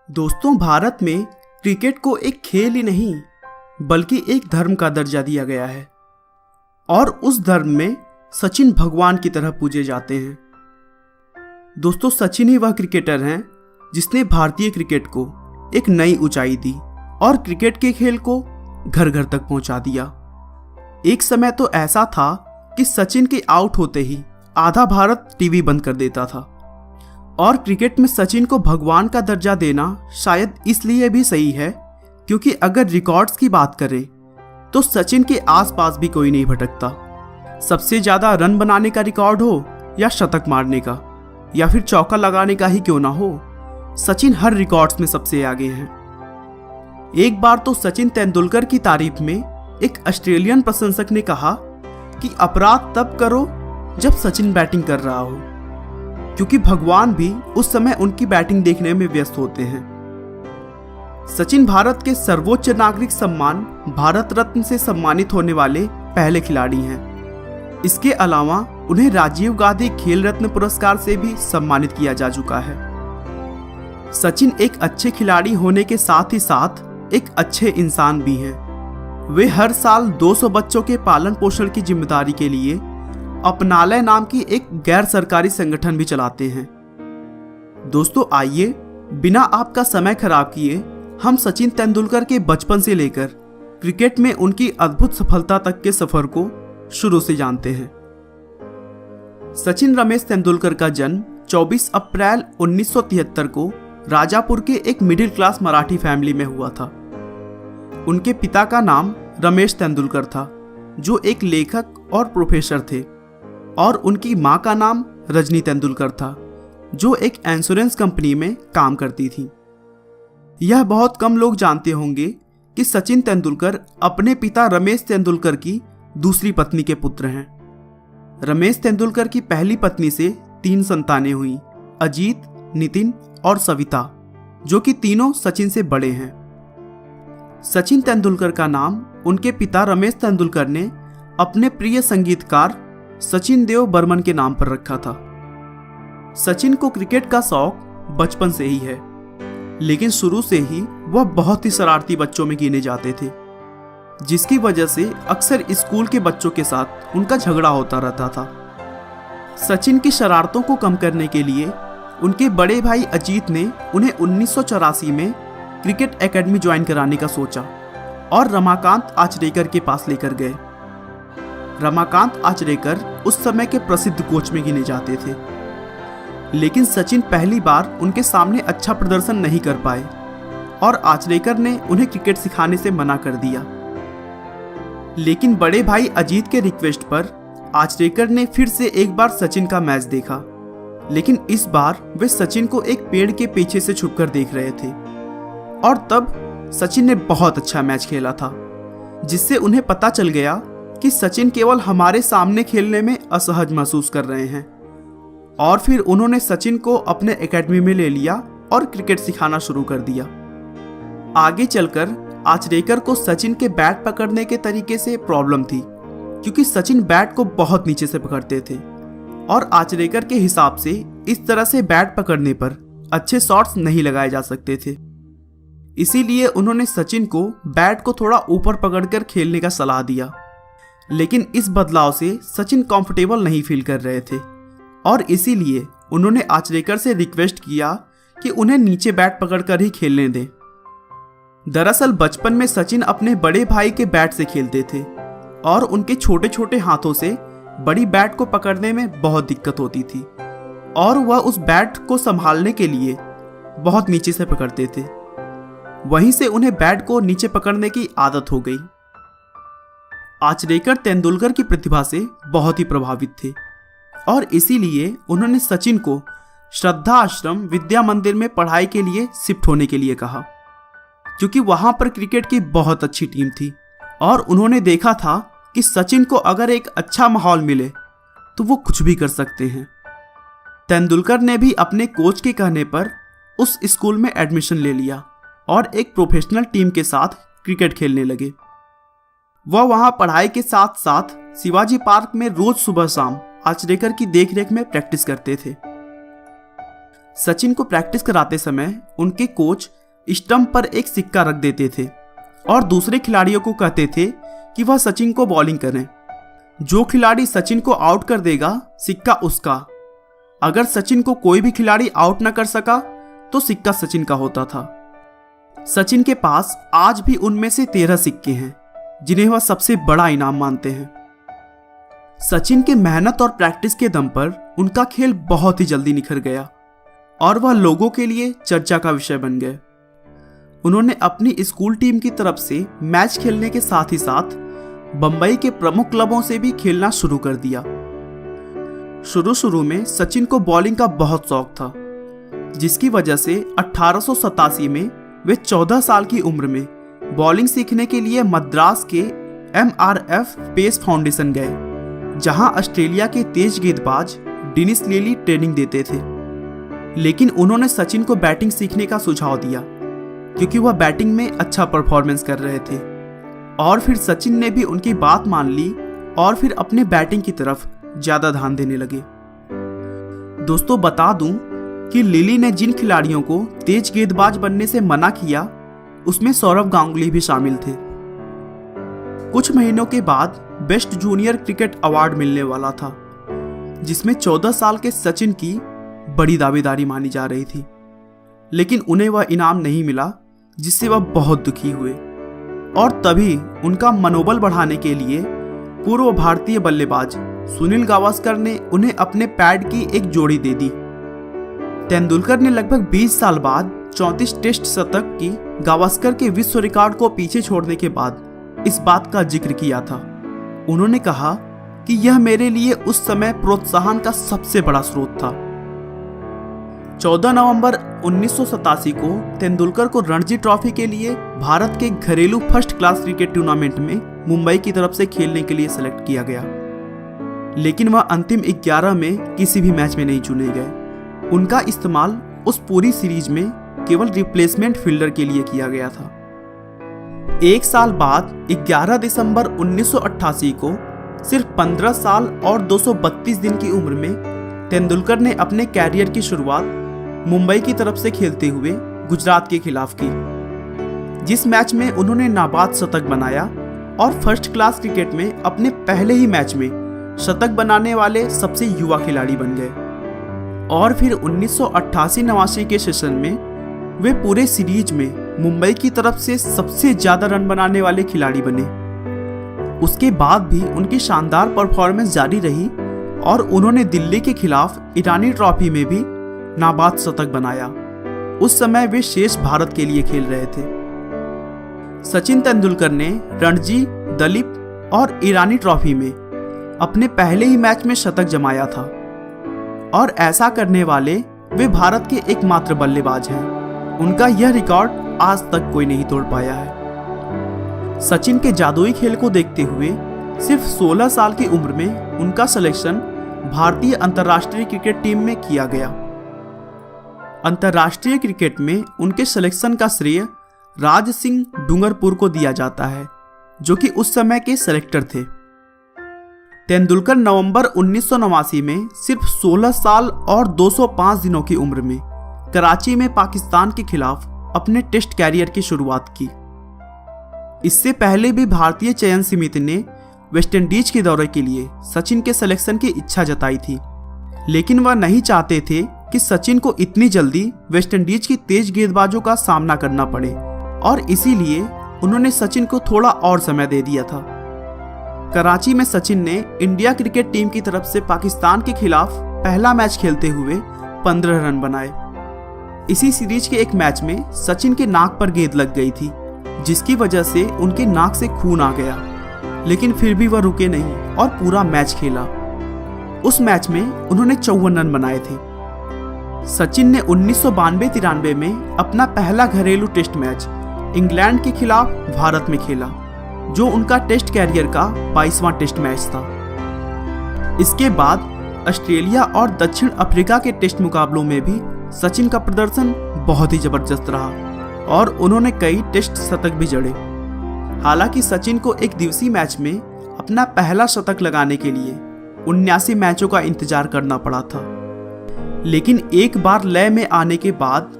दोस्तों, भारत में क्रिकेट को एक खेल ही नहीं बल्कि एक धर्म का दर्जा दिया गया है और उस धर्म में सचिन भगवान की तरह पूजे जाते हैं। दोस्तों, सचिन ही वह क्रिकेटर हैं जिसने भारतीय क्रिकेट को एक नई ऊंचाई दी और क्रिकेट के खेल को घर घर तक पहुंचा दिया। एक समय तो ऐसा था कि सचिन के आउट होते ही आधा भारत टीवी बंद कर देता था और क्रिकेट में सचिन को भगवान का दर्जा देना शायद इसलिए भी सही है क्योंकि अगर रिकॉर्ड्स की बात करें तो सचिन के आसपास भी कोई नहीं भटकता। सबसे ज्यादा रन बनाने का रिकॉर्ड हो या शतक मारने का या फिर चौका लगाने का ही क्यों ना हो, सचिन हर रिकॉर्ड्स में सबसे आगे हैं। एक बार तो सचिन तेंदुलकर की तारीफ में एक ऑस्ट्रेलियन प्रशंसक ने कहा कि अपराध तब करो जब सचिन बैटिंग कर रहा हो, क्योंकि भगवान भी उस समय उनकी बैटिंग देखने में व्यस्त होते हैं। सचिन भारत के सर्वोच्च नागरिक सम्मान भारत रत्न से सम्मानित होने वाले पहले खिलाड़ी हैं। इसके अलावा उन्हें राजीव गांधी खेल रत्न पुरस्कार से भी सम्मानित किया जा चुका है। सचिन एक अच्छे खिलाड़ी होने के साथ ही साथ एक अच्छे इंसान भी हैं। वे हर साल 200 बच्चों के पालन पोषण की जिम्मेदारी के लिए अपनालय नाम की एक गैर सरकारी संगठन भी चलाते हैं। दोस्तों, आइए बिना आपका समय खराब किए हम सचिन तेंदुलकर के बचपन से लेकर क्रिकेट में उनकी अद्भुत सफलता तक के सफर को शुरू से जानते हैं। सचिन रमेश तेंदुलकर का जन्म 24 अप्रैल 1973 को राजापुर के एक मिडिल क्लास मराठी फैमिली में हुआ था। उनके पिता का नाम रमेश तेंदुलकर था, जो एक लेखक और प्रोफेसर थे, और उनकी मां का नाम रजनी तेंदुलकर था, जो एक इंश्योरेंस कंपनी में काम करती थी। यह बहुत कम लोग जानते होंगे कि सचिन तेंदुलकर अपने पिता रमेश तेंदुलकर की दूसरी पत्नी के पुत्र हैं। रमेश तेंदुलकर की पहली पत्नी से 3 संतानें हुई, अजीत, नितिन और सविता, जो कि तीनों सचिन से बड़े हैं। सचिन तेंदुलकर का नाम उनके पिता रमेश तेंदुलकर ने अपने प्रिय संगीतकार सचिन देव बर्मन के नाम पर रखा था। सचिन को क्रिकेट का शौक बचपन से ही है, लेकिन शुरू से ही वह बहुत ही शरारती बच्चों में गिने जाते थे, जिसकी वजह से अक्सर स्कूल के बच्चों के साथ उनका झगड़ा होता रहता था। सचिन की शरारतों को कम करने के लिए उनके बड़े भाई अजीत ने उन्हें 1984 में क्रिकेट एकेडमी ज्वाइन कराने का सोचा और रमाकांत आचरेकर के पास लेकर गए। रमाकांत आचरेकर उस समय के प्रसिद्ध कोच में गिने जाते थे, लेकिन सचिन पहली बार उनके सामने अच्छा प्रदर्शन नहीं कर पाए और आचरेकर ने उन्हें क्रिकेट सिखाने से मना कर दिया। लेकिन बड़े भाई अजीत के रिक्वेस्ट पर आचरेकर ने फिर से एक बार सचिन का मैच देखा, लेकिन इस बार वे सचिन को एक पेड़ के पीछे से छुपकर देख रहे थे और तब सचिन ने बहुत अच्छा मैच खेला था, जिससे उन्हें पता चल गया कि सचिन केवल हमारे सामने खेलने में असहज महसूस कर रहे हैं। और फिर उन्होंने सचिन को अपने एकेडमी में ले लिया और क्रिकेट सिखाना शुरू कर दिया। आगे चलकर आचरेकर को सचिन के बैट पकड़ने के तरीके से प्रॉब्लम थी, क्योंकि सचिन बैट को बहुत नीचे से पकड़ते थे और आचरेकर के हिसाब से इस तरह से बैट पकड़ने पर अच्छे शॉट्स नहीं लगाए जा सकते थे। इसीलिए उन्होंने सचिन को बैट को थोड़ा ऊपर पकड़कर खेलने का सलाह दिया, लेकिन इस बदलाव से सचिन कंफर्टेबल नहीं फील कर रहे थे और इसीलिए उन्होंने आचरेकर से रिक्वेस्ट किया कि उन्हें नीचे बैट पकड़कर ही खेलने दें। दरअसल बचपन में सचिन अपने बड़े भाई के बैट से खेलते थे और उनके छोटे छोटे हाथों से बड़ी बैट को पकड़ने में बहुत दिक्कत होती थी और वह उस बैट को संभालने के लिए बहुत नीचे से पकड़ते थे। वहीं से उन्हें बैट को नीचे पकड़ने की आदत हो गई। आचरेकर तेंदुलकर की प्रतिभा से बहुत ही प्रभावित थे और इसीलिए उन्होंने सचिन को श्रद्धा आश्रम विद्या मंदिर में पढ़ाई के लिए शिफ्ट होने के लिए कहा, क्योंकि वहां पर क्रिकेट की बहुत अच्छी टीम थी और उन्होंने देखा था कि सचिन को अगर एक अच्छा माहौल मिले तो वो कुछ भी कर सकते हैं। तेंदुलकर ने भी अपने कोच के कहने पर उस स्कूल में एडमिशन ले लिया और एक प्रोफेशनल टीम के साथ क्रिकेट खेलने लगे। वह वहां पढ़ाई के साथ साथ शिवाजी पार्क में रोज सुबह शाम आचरेकर की देखरेख में प्रैक्टिस करते थे। सचिन को प्रैक्टिस कराते समय उनके कोच स्टंप पर एक सिक्का रख देते थे और दूसरे खिलाड़ियों को कहते थे कि वह सचिन को बॉलिंग करें। जो खिलाड़ी सचिन को आउट कर देगा सिक्का उसका। अगर सचिन को कोई भी खिलाड़ी आउट न कर सका तो सिक्का सचिन का होता था। सचिन के पास आज भी उनमें से 13 सिक्के हैं जिन्हें वह सबसे बड़ा इनाम मानते हैं। सचिन के मेहनत और प्रैक्टिस के दम पर उनका खेल बहुत ही जल्दी निखर गया और वह लोगों के लिए चर्चा का विषय बन गए। उन्होंने अपनी स्कूल टीम की तरफ से मैच खेलने के साथ ही साथ बंबई के प्रमुख क्लबों से भी खेलना शुरू कर दिया। शुरू में सचिन को बॉलिंग का बहुत शौक था, जिसकी वजह से 1887 में वे 14 साल की उम्र में बॉलिंग सीखने के लिए मद्रास के MRF पेस फाउंडेशन गए, जहां ऑस्ट्रेलिया के तेज गेंदबाज डेनिस लिली ट्रेनिंग देते थे। लेकिन उन्होंने सचिन को बैटिंग सीखने का सुझाव दिया क्योंकि वह बैटिंग में अच्छा परफॉर्मेंस कर रहे थे, और फिर सचिन ने भी उनकी बात मान ली और फिर अपने बैटिंग की तरफ ज्यादा ध्यान देने लगे। दोस्तों, बता दूं कि लिली ने जिन खिलाड़ियों को तेज गेंदबाज बनने से मना किया उसमें सौरव गांगुली भी शामिल थे। कुछ महीनों के बाद बेस्ट जूनियर क्रिकेट अवार्ड मिलने वाला था, जिसमें 14 साल के सचिन की बड़ी दावेदारी मानी जा रही थी, लेकिन उन्हें वह इनाम नहीं मिला, जिससे वह बहुत दुखी हुए। और तभी उनका मनोबल बढ़ाने के लिए पूर्व भारतीय बल्लेबाज सुनील गावस्कर ने उन्हें अपने पैड की एक जोड़ी दे दी। तेंदुलकर ने लगभग 20 साल बाद 34 टेस्ट शतक की गावस्कर के विश्व रिकॉर्ड को पीछे छोड़ने के बाद इस बात का जिक्र किया था। उन्होंने कहा कि यह मेरे लिए उस समय प्रोत्साहन का सबसे बड़ा स्रोत था। 14 नवंबर 1987 को तेंदुलकर को रणजी ट्रॉफी के लिए भारत के घरेलू फर्स्ट क्लास क्रिकेट टूर्नामेंट में मुंबई की तरफ से खेलने के लिए सेलेक्ट किया गया, लेकिन वह अंतिम 11 में किसी भी मैच में नहीं चुने गए। उनका इस्तेमाल उस पूरी सीरीज में केवल रिप्लेसमेंट फील्डर के लिए किया गया था। एक साल बाद 11 दिसंबर 1988 को सिर्फ 15 साल और 232 दिन की उम्र में तेंदुलकर ने अपने कैरियर की शुरुआत मुंबई की तरफ से खेलते हुए गुजरात के खिलाफ की, जिस मैच में उन्होंने नाबाद शतक बनाया और फर्स्ट क्लास क्रिकेट में अपने पहले ही मैच में शतक बनाने वाले सबसे युवा खिलाड़ी बन गए। और फिर 1988-89 के सेशन में वे पूरे सीरीज में मुंबई की तरफ से सबसे ज्यादा रन बनाने वाले खिलाड़ी बने। उसके बाद भी उनकी शानदार परफॉर्मेंस जारी रही और उन्होंने दिल्ली के खिलाफ ईरानी ट्रॉफी में भी नाबाद शतक बनाया। उस समय वे शेष भारत के लिए खेल रहे थे। सचिन तेंदुलकर ने रणजी, दलीप और ईरानी ट्रॉफी में अपने पहले ही मैच में शतक जमाया था, और ऐसा करने वाले वे भारत के एकमात्र बल्लेबाज हैं। उनका यह रिकॉर्ड आज तक कोई नहीं तोड़ पाया है। सचिन के जादुई खेल को देखते हुए सिर्फ 16 साल की उम्र में उनका सिलेक्शन भारतीय अंतर्राष्ट्रीय क्रिकेट टीम में किया गया। अंतर्राष्ट्रीय क्रिकेट में उनके सिलेक्शन का श्रेय राज सिंह डूंगरपुर को दिया जाता है, जो कि उस समय के सेलेक्टर थे। तेंदुलकर नवंबर 1989 में सिर्फ 16 साल और 205 दिनों की उम्र में कराची में पाकिस्तान के खिलाफ अपने टेस्ट कैरियर की शुरुआत की। इससे पहले भी भारतीय चयन समिति ने वेस्टइंडीज के दौरे के लिए सचिन के सिलेक्शन की इच्छा जताई थी, लेकिन वह नहीं चाहते थे कि सचिन को इतनी जल्दी वेस्टइंडीज की तेज गेंदबाजों का सामना करना पड़े, और इसीलिए उन्होंने सचिन को थोड़ा और समय दे दिया था। कराची में सचिन ने इंडिया क्रिकेट टीम की तरफ से पाकिस्तान के खिलाफ पहला मैच खेलते हुए 15 रन बनाए। इसी सीरीज के एक मैच में सचिन के नाक पर गेंद लग गई थी, जिसकी वजह से उनके नाक से खून आ गया, लेकिन फिर भी वह रुके नहीं और पूरा मैच खेला। उस मैच में उन्होंने 54 रन बनाए थे। सचिन ने 1992-93 में अपना पहला घरेलू टेस्ट मैच इंग्लैंड के खिलाफ भारत में खेला, जो उनका टेस्ट कैरियर का 22वां टेस्ट मैच था। इसके बाद ऑस्ट्रेलिया और दक्षिण अफ्रीका के टेस्ट मुकाबलों में भी सचिन का प्रदर्शन बहुत ही जबरदस्त रहा और उन्होंने कई टेस्ट शतक भी जड़े। हालांकि सचिन को एक दिवसीय मैच में अपना पहला शतक लगाने के लिए 79 मैचों का इंतजार करना पड़ा था। लेकिन एक बार लय में आने के बाद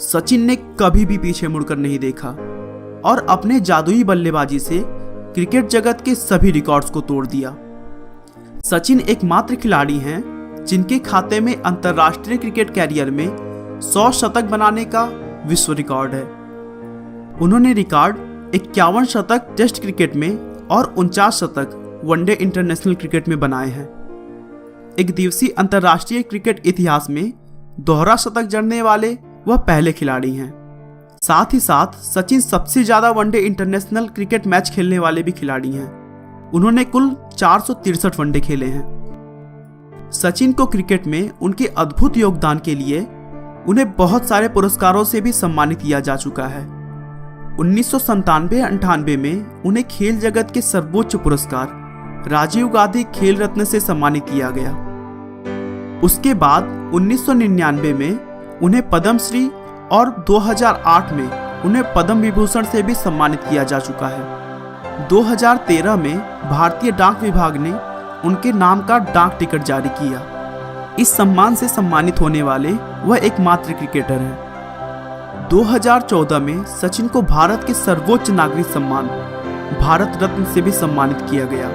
सचिन ने कभी भी पीछे मुड़कर नहीं देखा और अपने जादुई बल्लेबाजी से क्रिकेट जगत के सभी रिकॉर्ड्स को तोड़ दिया। सचिन एकमात्र खिलाड़ी हैं जिनके खाते में अंतर्राष्ट्रीय क्रिकेट कैरियर में 100 शतक बनाने का विश्व रिकॉर्ड है। उन्होंने रिकॉर्ड 51 शतक टेस्ट क्रिकेट में और 49 शतक वनडे इंटरनेशनल क्रिकेट में बनाए हैं। एक दिवसीय अंतर्राष्ट्रीय क्रिकेट इतिहास में दोहरा शतक जड़ने वाले वह पहले खिलाड़ी हैं। साथ ही साथ सचिन सबसे ज्यादा वनडे इंटरनेशनल क्रिकेट मैच खेलने वाले भी खिलाड़ी हैं। उन्होंने कुल 463 वनडे खेले हैं। सचिन को क्रिकेट में उनके अद्भुत योगदान के लिए उन्हें बहुत सारे पुरस्कारों से भी सम्मानित किया जा चुका है। 1997-98 में उन्हें खेल जगत के सर्वोच्च पुरस्कार राजीव गांधी खेल रत्न से सम्मानित किया गया। उसके बाद 1999 में उन्हें पद्मश्री और 2008 में उन्हें पद्म विभूषण से भी सम्मानित किया जा चुका है। 2013 में भारतीय डाक विभाग ने उनके नाम का डाक टिकट जारी किया। इस सम्मान से सम्मानित होने वाले वह एकमात्र क्रिकेटर हैं। 2014 में सचिन को भारत के सर्वोच्च नागरिक सम्मान भारत रत्न से भी सम्मानित किया गया।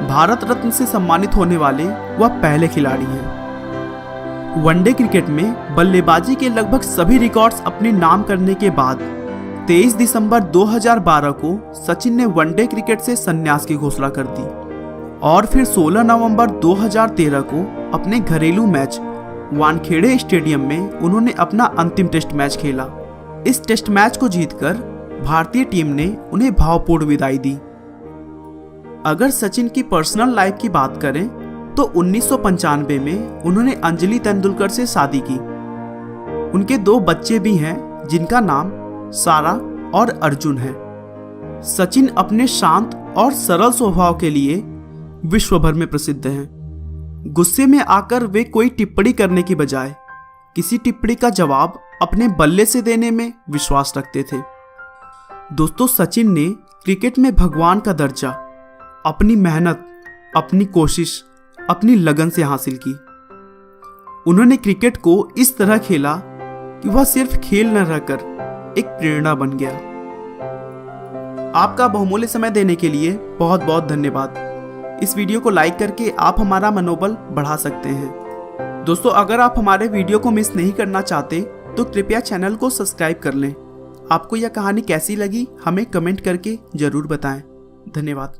भारत रत्न से सम्मानित होने वाले वह पहले खिलाड़ी हैं। वनडे क्रिकेट में बल्लेबाजी के लगभग सभी रिकॉर्ड्स अपने नाम करने के बाद 23 दिसंबर 2012 को सचिन ने वनडे क्रिकेट से संन्यास की घोषणा कर दी और फिर 16 नवंबर 2013 को अपने घरेलू मैच वानखेड़े स्टेडियम में उन्होंने अपना अंतिम टेस्ट मैच खेला। इस टेस्ट मैच को जीतकर भारतीय टीम ने उन्हें भावपूर्ण विदाई दी। अगर सचिन की पर्सनल लाइफ की बात करें तो 1995 में उन्होंने अंजलि तेंदुलकर से शादी की। उनके 2 बच्चे भी हैं जिनका नाम सारा और अर्जुन है। सचिन अपने शांत और सरल स्वभाव के लिए विश्व भर में प्रसिद्ध हैं। गुस्से में आकर वे कोई टिप्पणी करने की बजाय किसी टिप्पणी का जवाब अपने बल्ले से देने में विश्वास रखते थे। दोस्तों, सचिन ने क्रिकेट में भगवान का दर्जा अपनी मेहनत, अपनी कोशिश, अपनी लगन से हासिल की। उन्होंने क्रिकेट को इस तरह खेला कि वह सिर्फ खेल न रहकर एक प्रेरणा बन गया। आपका बहुमूल्य समय देने के लिए बहुत बहुत धन्यवाद। इस वीडियो को लाइक करके आप हमारा मनोबल बढ़ा सकते हैं। दोस्तों, अगर आप हमारे वीडियो को मिस नहीं करना चाहते तो कृपया चैनल को सब्सक्राइब कर लें। आपको यह कहानी कैसी लगी हमें कमेंट करके जरूर बताएं। धन्यवाद।